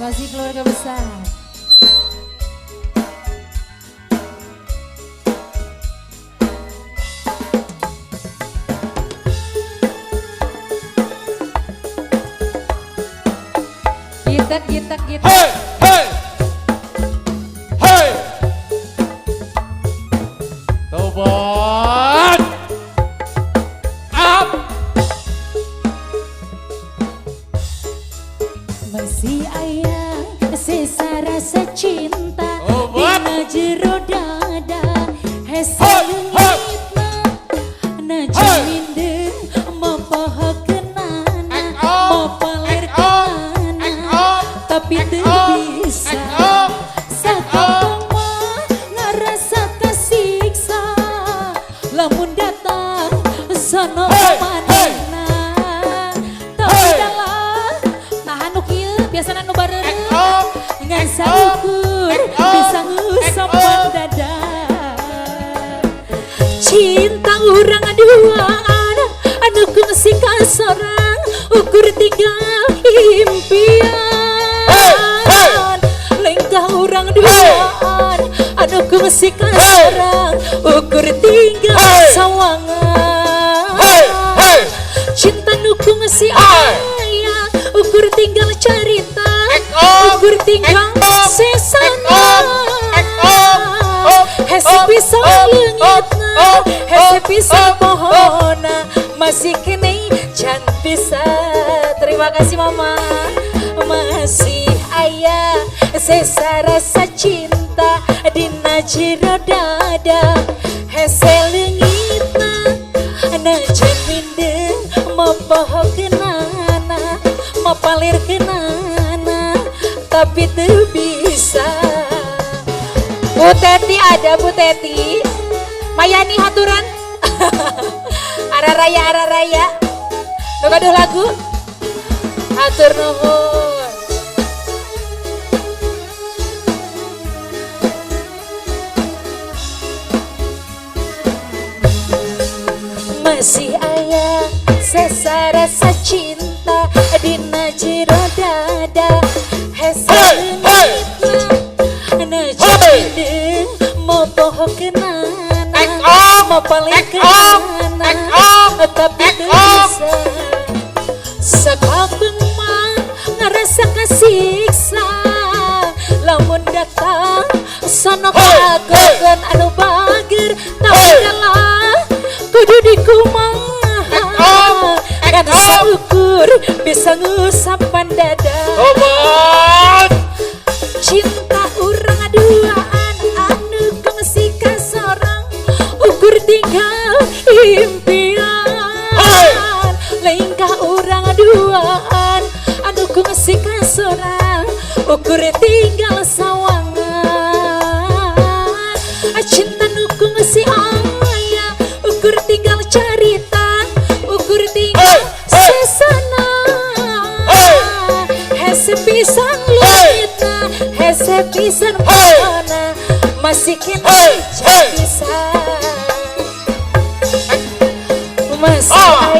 kasih keluarga besar. Gitak. Hey, hey, hey. Tobat. Up. Masih ayah sisa rasa cinta Tobat. dina jero dada hese Hey, hey. leungitna na jamin deung mapoho kenana mapalir kenana tapi teu bisa sakampung mah ngarasa kasiksa lamun datang sono manehna tapi dalah tahan nu kieu biasana nu bareureum ngan saukur bisa ngusapan dada cinta urang aduaan anu kungsi ka sorang ukur tinggal impian lengkah urang duaan anu kungsi ka sorang ukur tinggal sawangan cinta nu kungsi aya ukur tinggal carita ukur tinggal sesana hese pisang leungitna hese pisang pohona masih kene can bisa. Terima kasih mama. Masih aya sesa rasa cinta dina jero dada hese leungitna na jamin deung mapoho kenana mapalir kenana tapi teu bisa. Bu Teti ada Bu Teti Mayani haturan Araraya nu gaduh lagu hatur nuhun. Masih aya sesa rasa cinta dina jero dada hese leungitna na jamin deung mapoho kenana mapalir kenana tapi teu bisa sakabeung mah ngarasa kasiksa lamun datang sono kagogan anu bager tapi dalah kudu dikumaha kan saukur bisa ngusapan dada cinta urang aduaan anu kungsi ka sorang ukur tinggal impian lengkah urang aduaan anu kungsi ka sorang ukur tinggal sawangan cinta nu kungsi aya ukur tinggal carita ukur tinggal sesana hese pisang leungitna hese pisang pohona masih kene can bisa. Masih